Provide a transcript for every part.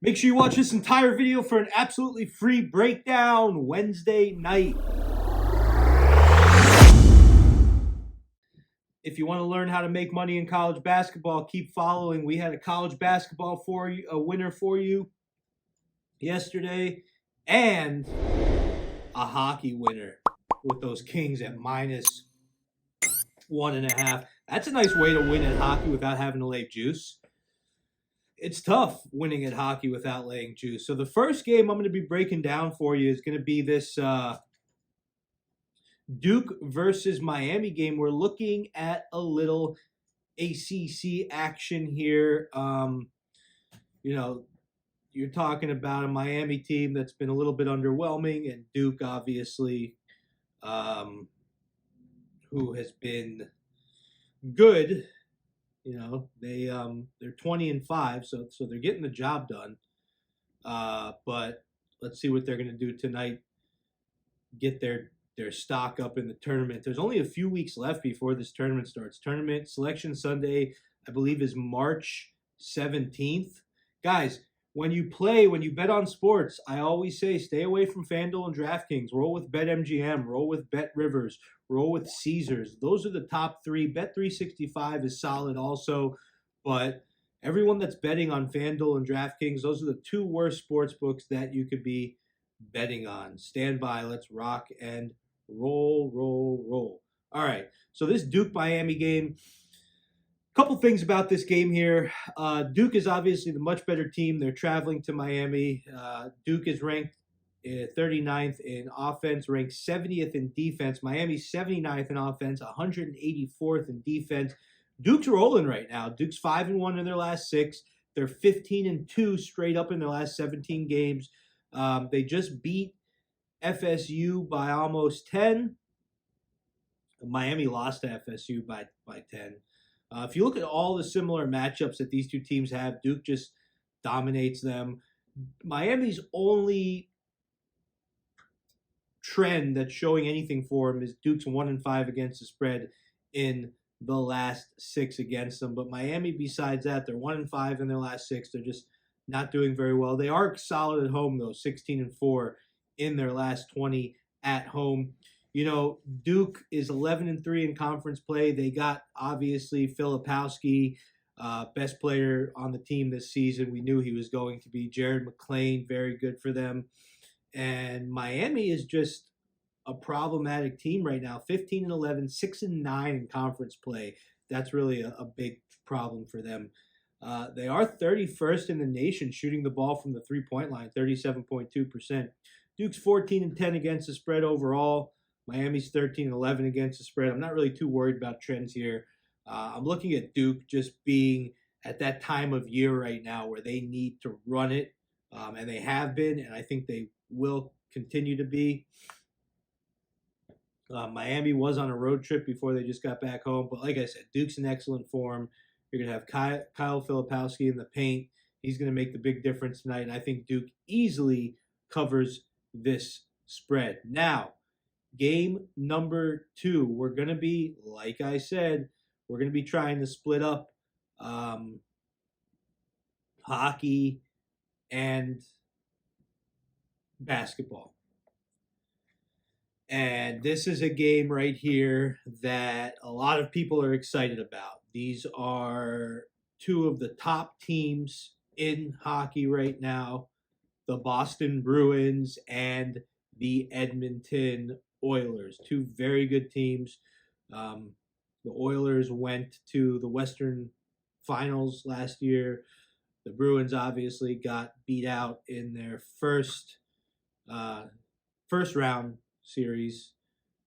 Make sure you watch this entire video for an absolutely free breakdown Wednesday night. If you want to learn how to make money in college basketball, keep following. We had a college basketball winner for you yesterday, and a hockey winner with those Kings at -1.5. That's a nice way to win at hockey without having to lay juice. It's tough winning at hockey without laying juice. So the first game I'm going to be breaking down for you is going to be this Duke versus Miami game. We're looking at a little ACC action here. You're talking about a Miami team that's been a little bit underwhelming, and Duke, obviously, who has been good. They're 20-5, so they're getting the job done. But let's see what they're going to do tonight. Get their stock up in the tournament. There's only a few weeks left before this tournament starts. Tournament Selection Sunday, I believe, is March 17th. Guys, when you bet on sports, I always say stay away from FanDuel and DraftKings. Roll with BetMGM. Roll with BetRivers. Roll with Caesars. Those are the top three. Bet365 is solid also. But everyone that's betting on FanDuel and DraftKings, those are the two worst sports books that you could be betting on. Stand by. Let's rock and roll. All right. So this Duke-Miami game, couple things about this game here. Duke is obviously the much better team. They're traveling to Miami. Duke is ranked 39th in offense, ranked 70th in defense. Miami's 79th in offense, 184th in defense. Duke's rolling right now. Duke's 5-1 in their last 6. They're 15-2 straight up in their last 17 games. They just beat FSU by almost 10. Miami lost to FSU by 10. If you look at all the similar matchups that these two teams have, Duke just dominates them. Miami's only trend that's showing anything for them is Duke's 1-5 against the spread in the last 6 against them. But Miami, besides that, they're 1-5 in their last 6. They're just not doing very well. They are solid at home, though, 16-4 in their last 20 at home. Duke is 11-3 in conference play. They got, obviously, Filipowski, best player on the team this season. We knew he was going to be. Jared McClain, very good for them. And Miami is just a problematic team right now. 15-11, 6-9 in conference play. That's really a big problem for them. They are 31st in the nation shooting the ball from the three-point line, 37.2%. Duke's 14-10 against the spread overall. Miami's 13-11 against the spread. I'm not really too worried about trends here. I'm looking at Duke just being at that time of year right now where they need to run it, and they have been, and I think they will continue to be. Miami was on a road trip before they just got back home, but like I said, Duke's in excellent form. You're going to have Kyle Filipowski in the paint. He's going to make the big difference tonight, and I think Duke easily covers this spread. Now, game number 2, we're going to be, like I said, we're going to be trying to split up hockey and basketball. And this is a game right here that a lot of people are excited about. These are two of the top teams in hockey right now, the Boston Bruins and the Edmonton Oilers, two very good teams. The Oilers went to the Western Finals last year. The Bruins obviously got beat out in their first round series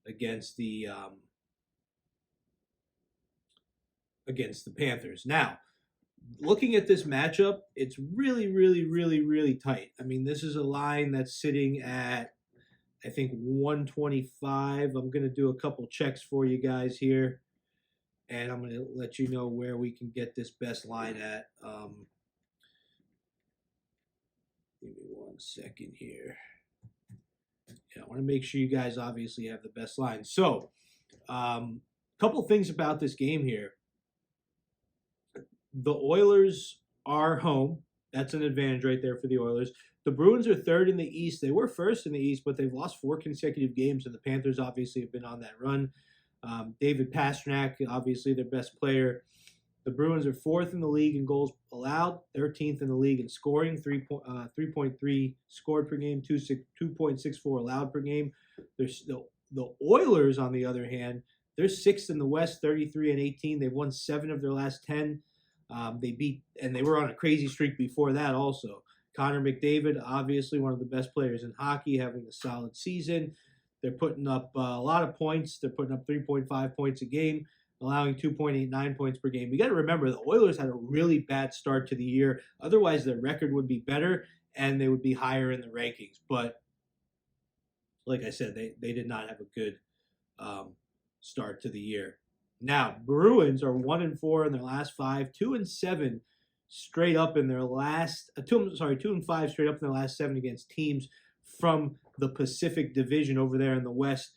against the Panthers. Now, looking at this matchup, it's really tight. I mean, this is a line that's sitting at, I think, 125. I'm going to do a couple checks for you guys here, and I'm going to let you know where we can get this best line at. Give me 1 second here. I want to make sure you guys obviously have the best line. So, couple things about this game here. The Oilers are home. That's an advantage right there for the Oilers. The Bruins are third in the East. They were first in the East, but they've lost 4 consecutive games, and the Panthers obviously have been on that run. David Pastrnak, obviously their best player. The Bruins are 4th in the league in goals allowed, 13th in the league in scoring, 3.3 scored per game, 2.64 allowed per game. There's the Oilers, on the other hand, they're 6th in the West, 33-18. They've won 7 of their last 10. They were on a crazy streak before that also. Connor McDavid, obviously one of the best players in hockey, having a solid season. They're putting up a lot of points. They're putting up 3.5 points a game, allowing 2.89 points per game. We got to remember the Oilers had a really bad start to the year. Otherwise, their record would be better and they would be higher in the rankings. But like I said, they did not have a good start to the year. Now, Bruins are 1-4 in their last 5, 2-7 straight up in their last 2-5 straight up in their last 7 against teams from the Pacific Division over there in the West.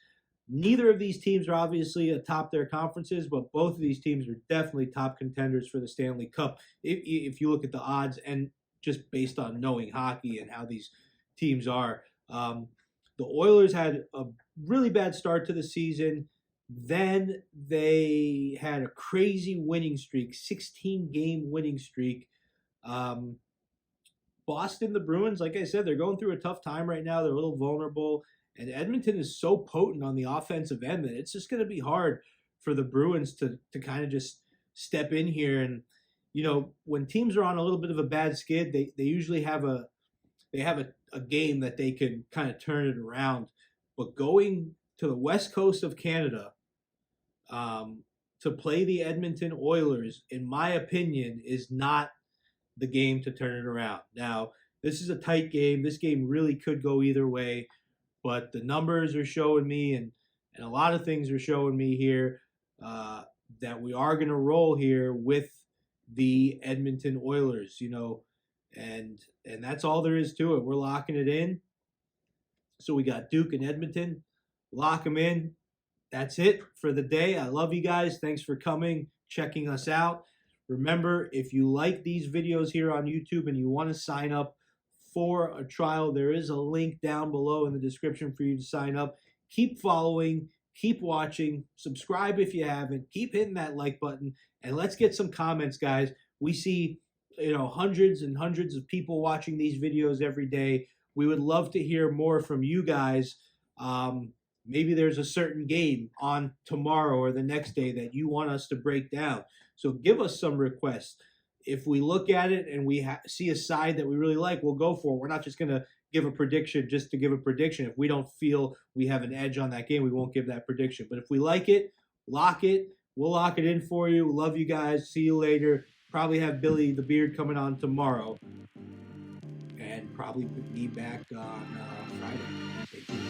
Neither of these teams are obviously atop their conferences, but both of these teams are definitely top contenders for the Stanley Cup if you look at the odds and just based on knowing hockey and how these teams are. The Oilers had a really bad start to the season. Then they had a crazy winning streak, 16-game winning streak. Boston, the Bruins, like I said, they're going through a tough time right now. They're a little vulnerable. And Edmonton is so potent on the offensive end that it's just going to be hard for the Bruins to kind of just step in here. And, you know, when teams are on a little bit of a bad skid, they usually have a game that they can kind of turn it around. But going to the west coast of Canada to play the Edmonton Oilers, in my opinion, is not the game to turn it around. Now, this is a tight game. This game really could go either way, but the numbers are showing me, and a lot of things are showing me here that we are going to roll here with the Edmonton Oilers, you know, and that's all there is to it. We're locking it in. So we got Duke and Edmonton. Lock them in. That's it for the day. I love you guys. Thanks for coming, checking us out. Remember, if you like these videos here on YouTube and you want to sign up for a trial, there is a link down below in the description for you to sign up. Keep following, keep watching, subscribe if you haven't, keep hitting that like button, and let's get some comments, guys. We see, you know, hundreds and hundreds of people watching these videos every day. We would love to hear more from you guys. Maybe there's a certain game on tomorrow or the next day that you want us to break down. So give us some requests. If we look at it and we see a side that we really like, we'll go for it. We're not just going to give a prediction just to give a prediction. If we don't feel we have an edge on that game, we won't give that prediction. But if we like it, lock it. We'll lock it in for you. Love you guys. See you later. Probably have Billy the Beard coming on tomorrow. And probably be back on Friday. Stay tuned.